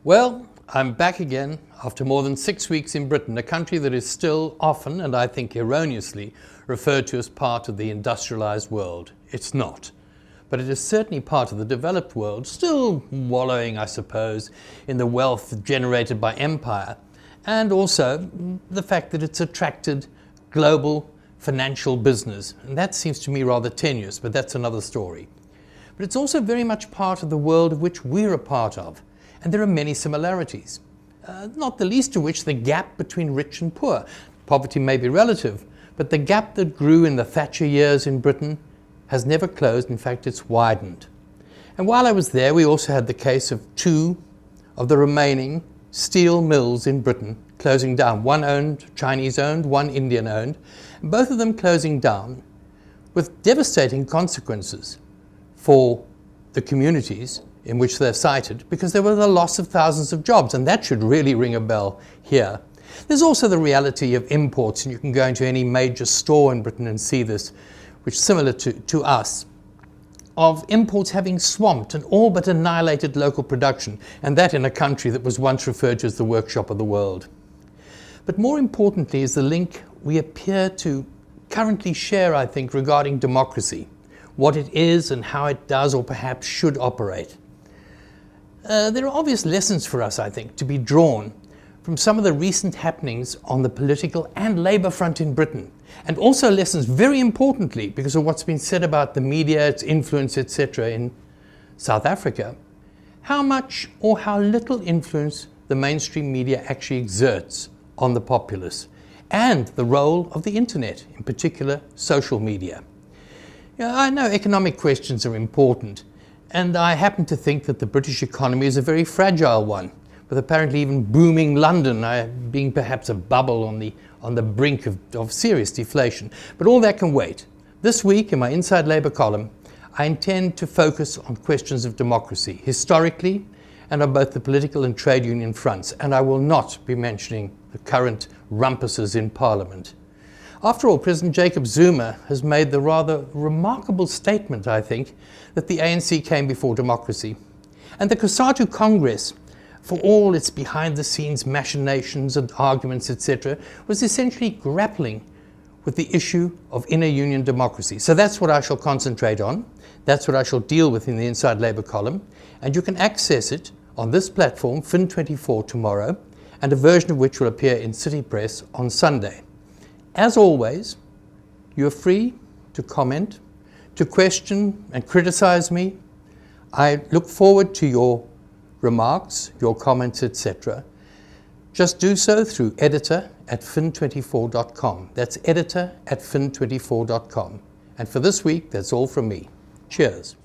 Well, I'm back again after more than 6 weeks in Britain, a country that is still often, and I think erroneously, referred to as part of the industrialized world. It's not. But it is certainly part of the developed world, still wallowing, I suppose, in the wealth generated by empire, and also the fact that it's attracted global financial business. And that seems to me rather tenuous, but that's another story. But it's also very much part of the world of which we're a part of. And there are many similarities, not the least of which the gap between rich and poor. Poverty may be relative, but the gap that grew in the Thatcher years in Britain has never closed. In fact, it's widened. And while I was there, we also had the case of 2 of the remaining steel mills in Britain closing down. One Chinese-owned, one Indian-owned, and both of them closing down with devastating consequences for the communities in which they're cited, because there was the loss of thousands of jobs, and that should really ring a bell here. There's also the reality of imports, and you can go into any major store in Britain and see this, which is similar to us, of imports having swamped and all but annihilated local production, and that in a country that was once referred to as the workshop of the world. But more importantly is the link we appear to currently share, I think, regarding democracy, what it is and how it does or perhaps should operate. There are obvious lessons for us, I think, to be drawn from some of the recent happenings on the political and labour front in Britain, and also lessons, very importantly, because of what's been said about the media, its influence, etc. in South Africa, how much or how little influence the mainstream media actually exerts on the populace, and the role of the internet, in particular social media. I know economic questions are important, and I happen to think that the British economy is a very fragile one, with apparently even booming London being perhaps a bubble on the brink of serious deflation. But all that can wait. This week, in my Inside Labour column, I intend to focus on questions of democracy, historically, and on both the political and trade union fronts, and I will not be mentioning the current rumpuses in Parliament. After all, President Jacob Zuma has made the rather remarkable statement, I think, that the ANC came before democracy. And the COSATU Congress, for all its behind-the-scenes machinations and arguments, etc., was essentially grappling with the issue of inner union democracy. So that's what I shall concentrate on. That's what I shall deal with in the Inside Labour column. And you can access it on this platform, Fin24, tomorrow, and a version of which will appear in City Press on Sunday. As always, you are free to comment, to question and criticize me. I look forward to your remarks, your comments, etc. Just do so through editor@fin24.com. That's editor@fin24.com. And for this week, that's all from me. Cheers.